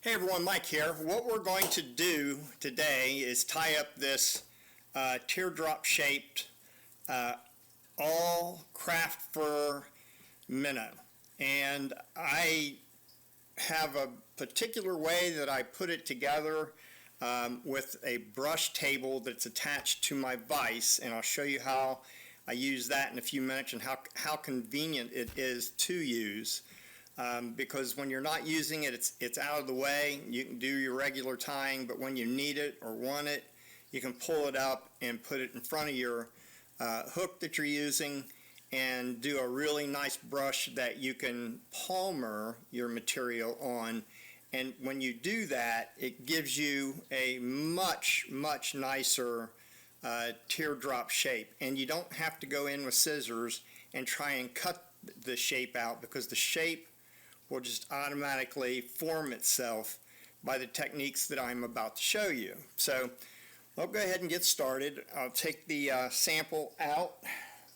Hey everyone, Mike here. What we're going to do today is tie up this teardrop shaped all craft fur minnow. And I have a particular way that I put it together with a brush table that's attached to my vise, and I'll show you how I use that in a few minutes and how convenient it is to use. Because when you're not using it, it's out of the way. You can do your regular tying, but when you need it or want it, you can pull it up and put it in front of your hook that you're using and do a really nice brush that you can palmer your material on. And when you do that, it gives you a much nicer teardrop shape. And you don't have to go in with scissors and try and cut the shape out, because the shape will just automatically form itself by the techniques that I'm about to show you. So I'll go ahead and get started. I'll take the sample out,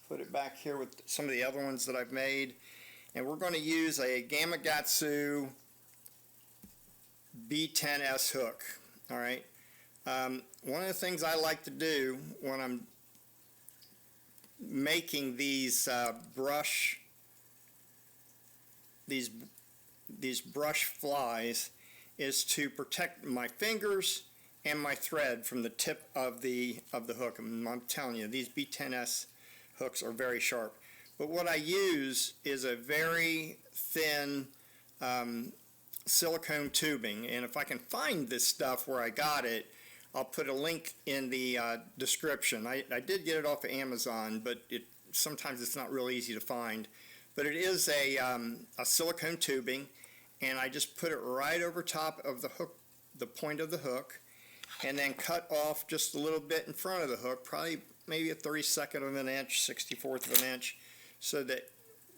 put it back here with some of the other ones that I've made, and we're going to use a Gamakatsu B10S hook. All right. One of the things I like to do when I'm making these brush flies is to protect my fingers and my thread from the tip of the hook. I'm telling you, these B10S hooks are very sharp. But what I use is a very thin silicone tubing, and if I can find this stuff where I got it, I'll put a link in the description. I did get it off of Amazon, but sometimes it's not real easy to find. But it is a silicone tubing, and I just put it right over top of the hook, the point of the hook, and then cut off just a little bit in front of the hook, probably maybe a 32nd of an inch, 64th of an inch, so that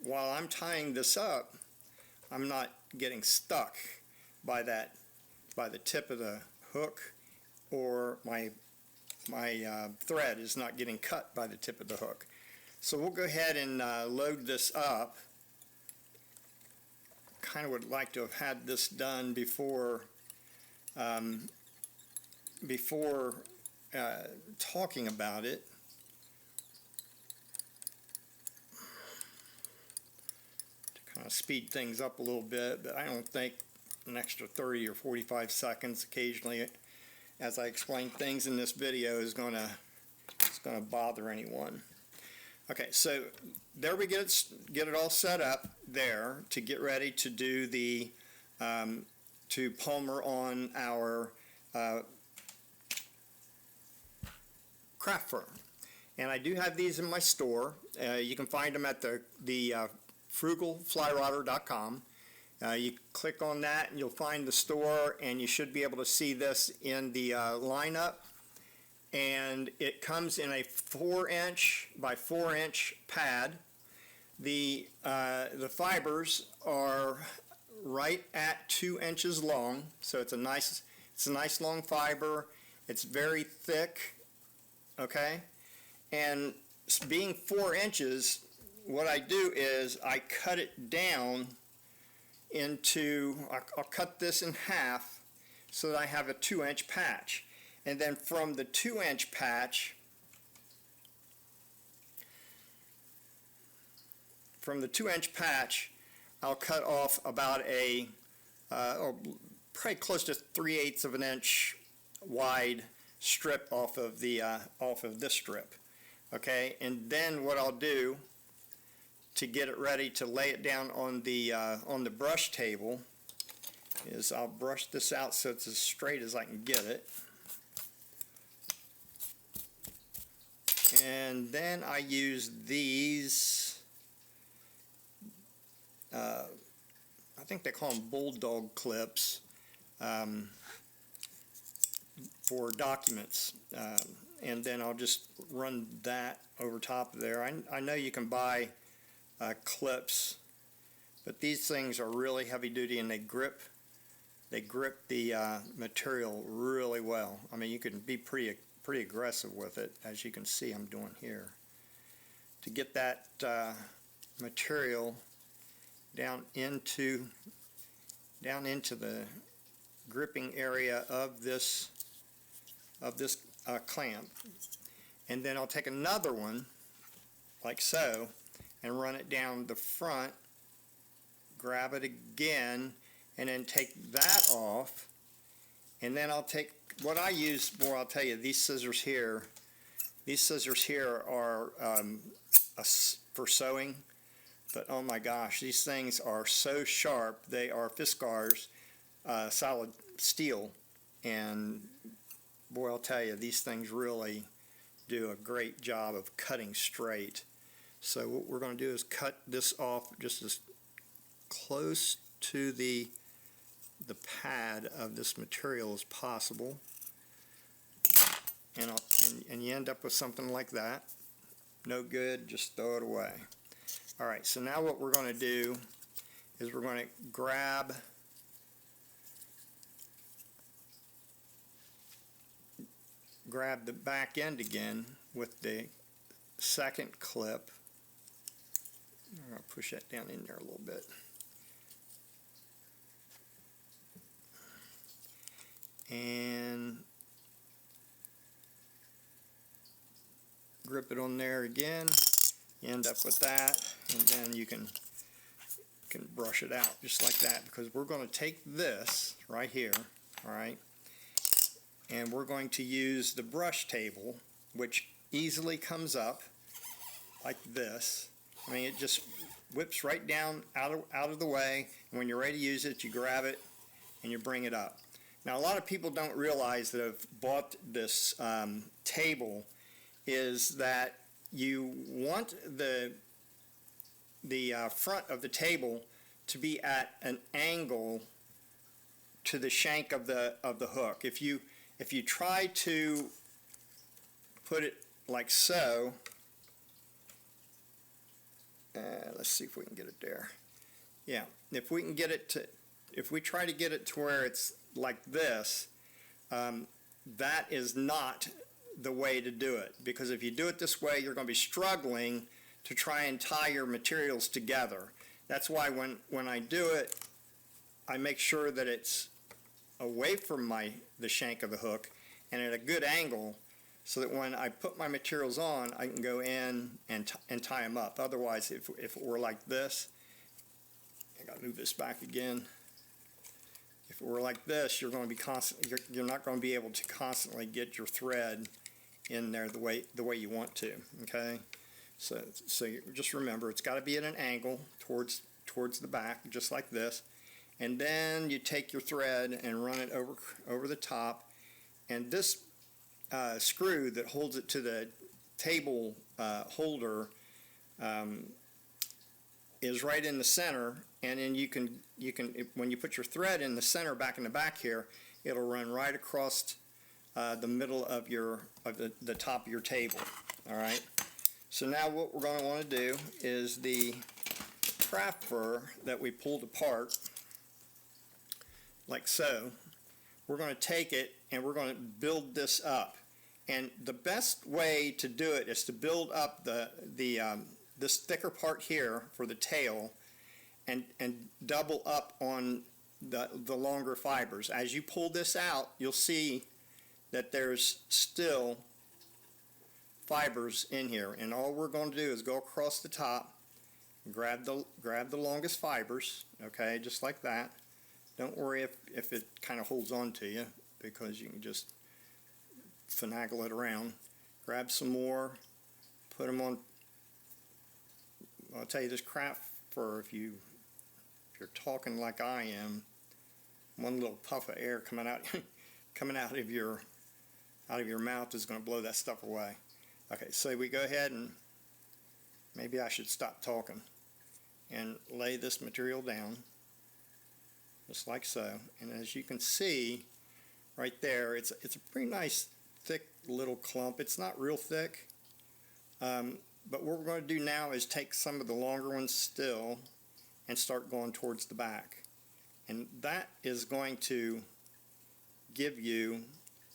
while I'm tying this up, I'm not getting stuck by the tip of the hook, or my thread is not getting cut by the tip of the hook. So we'll go ahead and load this up. Kind of would like to have had this done before talking about it. To kind of speed things up a little bit, but I don't think an extra 30 or 45 seconds occasionally as I explain things in this video is going to bother anyone. Okay, so there we get it all set up there to get ready to do the to palmer on our craft fur. And I do have these in my store. You can find them at the frugalflyrodder.com. You click on that and you'll find the store, and you should be able to see this in the lineup. And it comes in a 4-inch by 4-inch pad. The fibers are right at 2 inches long, so it's a nice long fiber. It's very thick, okay? And being 4 inches, what I do is I cut it down into, I'll cut this in half so that I have a 2-inch patch. And then from the 2-inch patch, I'll cut off about probably close to 3/8 of an inch wide strip off of this strip. Okay, and then what I'll do to get it ready to lay it down on the brush table is I'll brush this out so it's as straight as I can get it. And then I use these, I think they call them bulldog clips, for documents. And then I'll just run that over top of there. I know you can buy clips, but these things are really heavy duty, and they grip the material really well. I mean, you can be pretty aggressive with it, as you can see I'm doing here, to get that material down into the gripping area of this clamp. And then I'll take another one, like so, and run it down the front, grab it again, and then take that off. And then I'll take, what I use more, I'll tell you, these scissors here are for sewing, but oh my gosh, these things are so sharp. They are Fiskars, solid steel, and boy, I'll tell you, these things really do a great job of cutting straight. So what we're going to do is cut this off just as close to the pad of this material as possible, and you end up with something like that. No good, just throw it away. All right, so now what we're going to do is we're going to grab the back end again with the second clip. I'm going to push that down in there a little bit. And grip it on there again. You end up with that, and then you can brush it out just like that, because we're going to take this right here, all right, and we're going to use the brush table, which easily comes up like this. I mean, it just whips right down out of the way, and when you're ready to use it, you grab it and you bring it up. Now, a lot of people don't realize that have bought this table is that you want the front of the table to be at an angle to the shank of the hook. If you try to put it like so, let's see if we can get it there. Yeah, if we try to get it to where it's like this, that is not the way to do it, because if you do it this way, you're going to be struggling to try and tie your materials together. That's why when I do it, I make sure that it's away from the shank of the hook and at a good angle, so that when I put my materials on, I can go in and tie them up. Otherwise, if it were like this, I got to move this back again. If it were like this, you're not going to be able to constantly get your thread in there the way you want to. Okay, so you just remember, it's got to be at an angle towards the back, just like this, and then you take your thread and run it over the top, and this screw that holds it to the table holder is right in the center, and then you can when you put your thread in the center back in the back here, it'll run right across the middle of the top of your table. All right, so now what we're going to want to do is the craft fur that we pulled apart like so, we're going to take it and we're going to build this up. And the best way to do it is to build up this thicker part here for the tail, and double up on the longer fibers. As you pull this out, you'll see that there's still fibers in here, and all we're going to do is go across the top, grab the longest fibers, okay, just like that. Don't worry if it kind of holds on to you, because you can just finagle it around. Grab some more, put them on. I'll tell you, this craft fur, if you're talking like I am, one little puff of air coming out of your mouth is going to blow that stuff away. Okay, so we go ahead, and maybe I should stop talking and lay this material down just like so. And as you can see right there, it's a pretty nice thick little clump. It's not real thick, but what we're going to do now is take some of the longer ones still and start going towards the back, and that is going to give you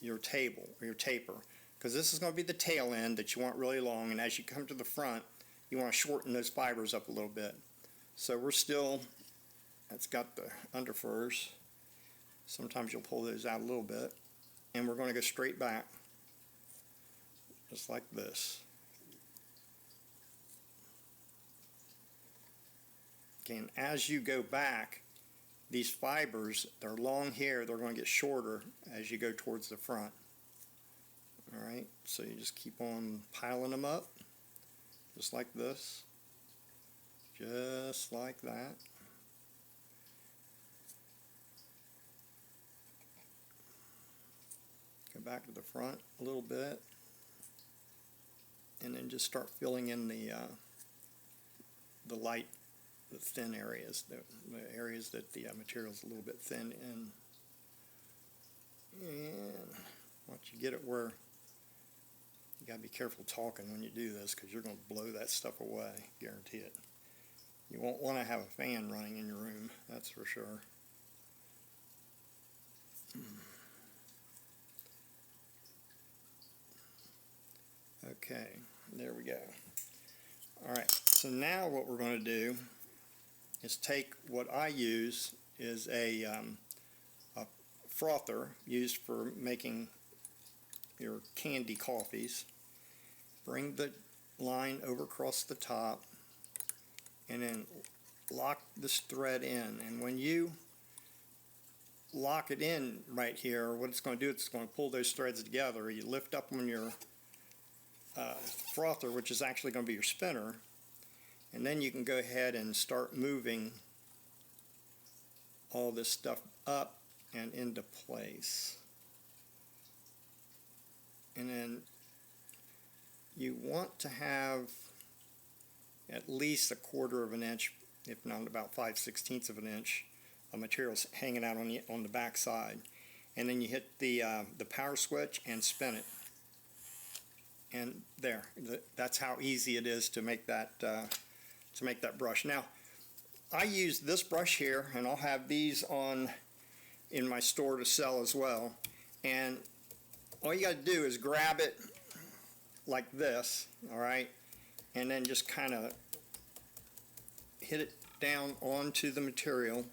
your table or your taper, because this is going to be the tail end that you want really long, and as you come to the front, you want to shorten those fibers up a little bit. So that's got the underfurs, Sometimes you'll pull those out a little bit, and we're going to go straight back, just like this. Okay, and as you go back, these fibers, they're long here, they're going to get shorter as you go towards the front. Alright, so you just keep on piling them up, just like this, just like that. Go back to the front a little bit, and then just start filling in the light, the thin areas, the areas that the material is a little bit thin in. And once you get it where, you got to be careful talking when you do this, because you're going to blow that stuff away, guarantee it. You won't want to have a fan running in your room, that's for sure. Okay, there we go. Alright, so now what we're going to do is take what I use is a frother used for making your candy coffees. Bring the line over across the top and then lock this thread in, and when you lock it in right here, what it's going to do, it's going to pull those threads together. You lift up on your frother, which is actually going to be your spinner, and then you can go ahead and start moving all this stuff up and into place. And then you want to have at least 1/4 of an inch, if not about 5/16 of an inch, of materials hanging out on the back side. And then you hit the power switch and spin it. And there, that's how easy it is to make that brush. Now, I use this brush here, and I'll have these in my store to sell as well. And all you got to do is grab it like this, all right, and then just kind of hit it down onto the material.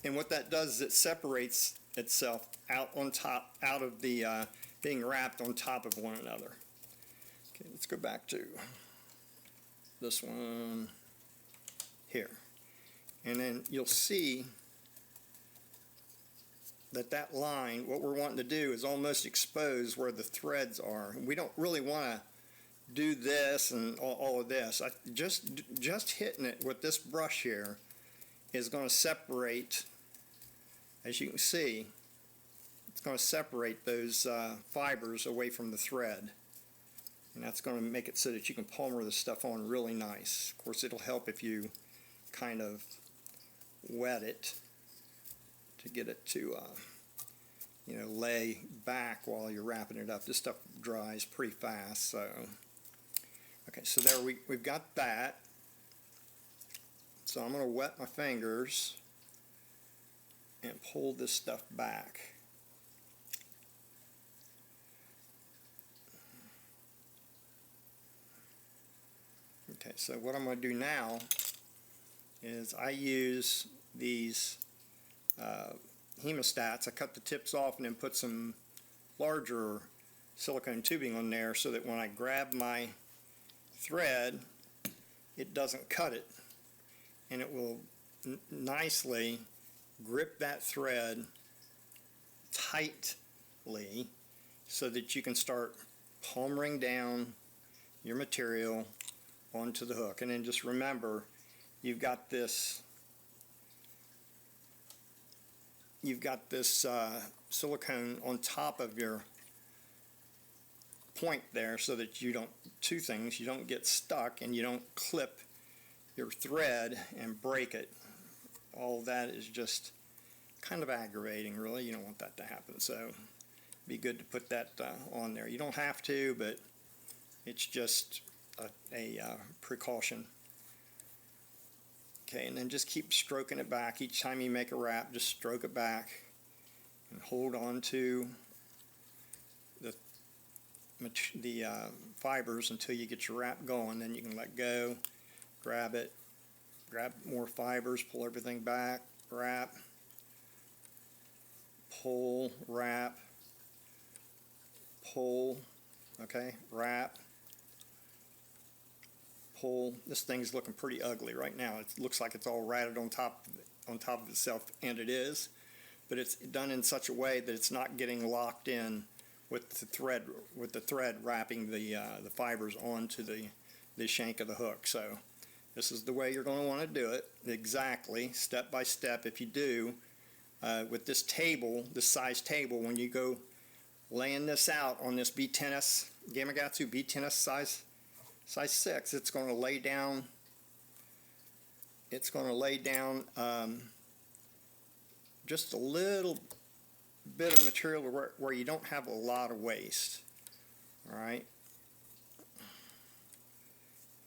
And what that does is it separates itself out on top, out of the being wrapped on top of one another. Okay, let's go back to this one here, and then you'll see that line, what we're wanting to do is almost expose where the threads are. We don't really want to do this and all of this. Just hitting it with this brush here is going to separate, as you can see, it's going to separate those fibers away from the thread. And that's going to make it so that you can palmer this stuff on really nice. Of course, it'll help if you kind of wet it to get it to lay back while you're wrapping it up. This stuff dries pretty fast, so okay, so there we've got that. So I'm going to wet my fingers and pull this stuff back. Okay, so what I'm going to do now is I use these hemostats. I cut the tips off and then put some larger silicone tubing on there so that when I grab my thread, it doesn't cut it, and it will nicely grip that thread tightly so that you can start palmering down your material onto the hook. And then just remember, you've got this silicone on top of your point there, so that you don't, two things, you don't get stuck and you don't clip your thread and break it. All that is just kind of aggravating, really. You don't want that to happen, so it'd be good to put that on there. You don't have to, but it's just a precaution. Okay, and then just keep stroking it back. Each time you make a wrap, just stroke it back and hold on to the fibers until you get your wrap going. Then you can let go, grab it, grab more fibers, pull everything back, wrap, pull, wrap, pull, okay, wrap, pull. This thing's looking pretty ugly right now. It looks like it's all ratted on top of itself, and it is, but it's done in such a way that it's not getting locked in with the thread wrapping the fibers onto the shank of the hook. So this is the way you're going to want to do it, exactly, step by step. If you do, with this table, this size table, when you go laying this out on this B10S, Gamakatsu B10S size 6, it's going to lay down, just a little bit of material where you don't have a lot of waste. All right,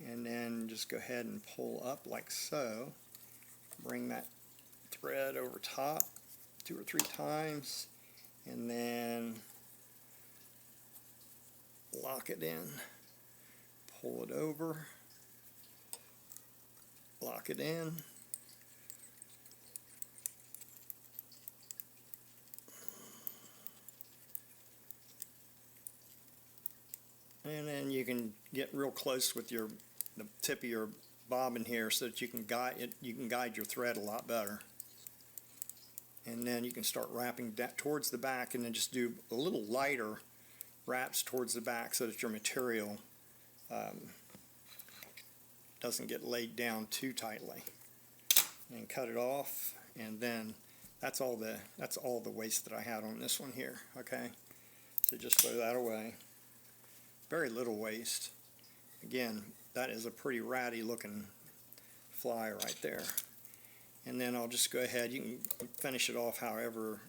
and then just go ahead and pull up like so. Bring that thread over top 2 or 3 times, and then lock it in. Pull it over, lock it in. And then you can get real close with the tip of your bobbin here so that you can guide your thread a lot better. And then you can start wrapping that towards the back, and then just do a little lighter wraps towards the back so that your material doesn't get laid down too tightly. And cut it off, and then that's all the waste that I had on this one here. Okay, so just throw that away. Very little waste. Again, that is a pretty ratty looking fly right there. And then I'll just go ahead, you can finish it off however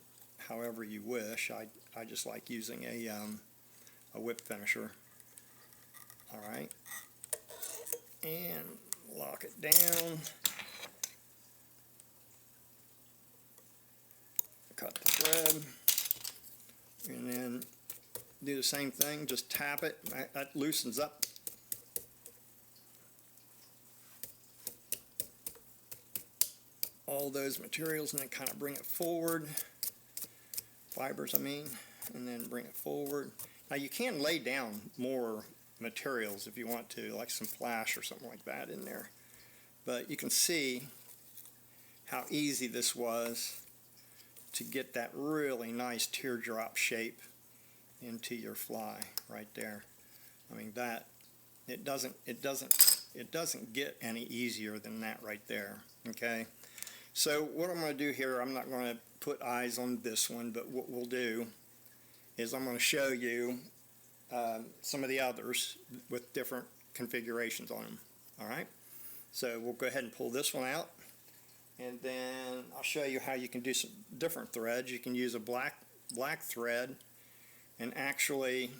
you wish. I just like using a whip finisher. Alright, and lock it down, cut the thread, and then do the same thing, just tap it. That loosens up all those materials, and then kind of bring it forward, fibers I mean, and then bring it forward. Now you can lay down more materials if you want to, like some flash or something like that in there, but you can see how easy this was to get that really nice teardrop shape into your fly right there. I mean, that it doesn't get any easier than that right there. Okay, so what I'm going to do here, I'm not going to put eyes on this one, but what we'll do is I'm going to show you some of the others with different configurations on them. All right, so we'll go ahead and pull this one out, and then I'll show you how you can do some different threads. You can use a black thread and actually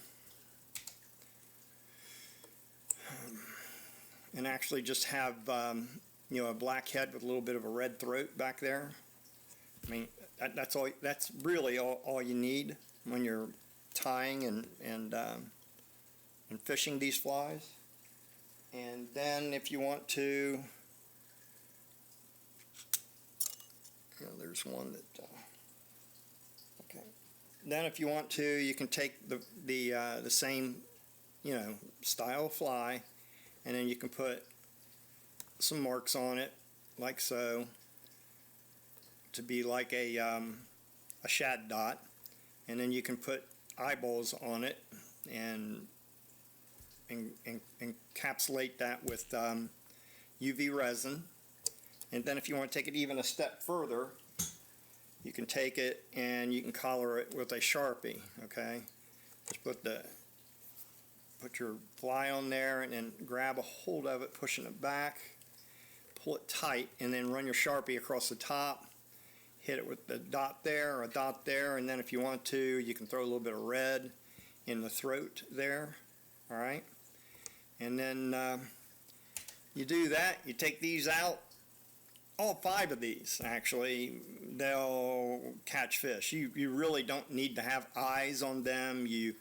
just have you know, a black head with a little bit of a red throat back there. I mean, that's all. That's really all you need when you're tying and fishing these flies. And then if you want to, you know, there's one that. Okay. Then if you want to, you can take the same, you know, style fly, and then you can put some marks on it like so, to be like a shad dot, and then you can put eyeballs on it and encapsulate that with UV resin. And then if you want to take it even a step further, you can take it and you can collar it with a Sharpie. Okay, just put your fly on there and then grab a hold of it, pushing it back, pull it tight, and then run your Sharpie across the top, hit it with the dot there or a dot there, and then if you want to, you can throw a little bit of red in the throat there. All right, and then you do that, you take these out. All 5 of these, actually, they'll catch fish. You really don't need to have eyes on them. You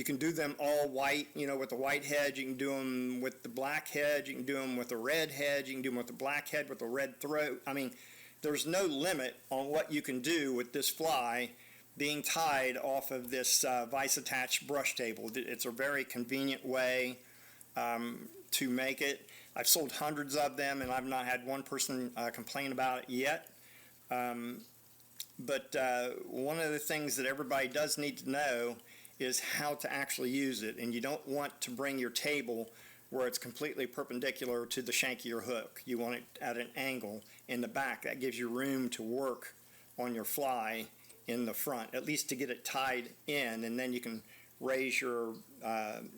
can do them all white, you know, with the white head. You can do them with the black head. You can do them with the red head. You can do them with the black head with the red throat. I mean, there's no limit on what you can do with this fly being tied off of this vise attached brush table. It's a very convenient way to make it. I've sold hundreds of them and I've not had one person complain about it yet. But one of the things that everybody does need to know is how to actually use it, and you don't want to bring your table where it's completely perpendicular to the shank of your hook. You want it at an angle in the back. That gives you room to work on your fly in the front, at least to get it tied in, and then you can raise your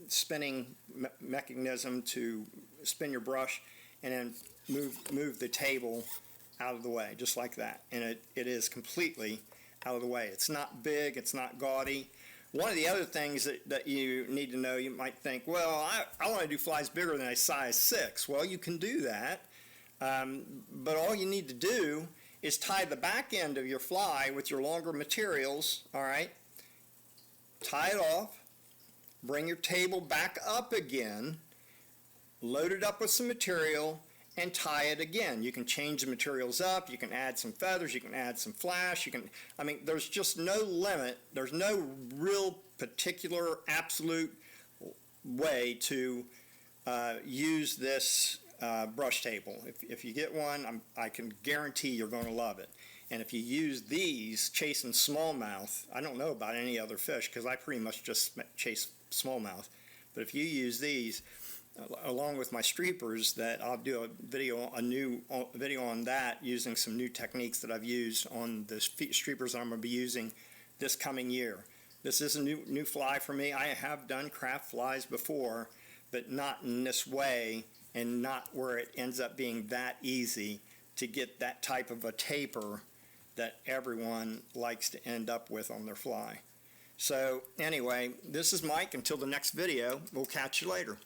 spinning mechanism to spin your brush and then move the table out of the way, just like that. And it is completely out of the way. It's not big, it's not gaudy. One of the other things that you need to know, you might think, well, I want to do flies bigger than a size 6. Well, you can do that, but all you need to do is tie the back end of your fly with your longer materials, all right? Tie it off, bring your table back up again, load it up with some material, and tie it again. You can change the materials up, you can add some feathers, you can add some flash, I mean, there's just no limit, there's no real particular absolute way to use this brush table. If you get one, I can guarantee you're going to love it. And if you use these chasing smallmouth, I don't know about any other fish because I pretty much just chase smallmouth, but if you use these along with my streepers, that I'll do a new video on that, using some new techniques that I've used on the streepers I'm going to be using this coming year. This is a new fly for me. I have done craft flies before, but not in this way, and not where it ends up being that easy to get that type of a taper that everyone likes to end up with on their fly. So anyway, this is Mike. Until the next video, we'll catch you later.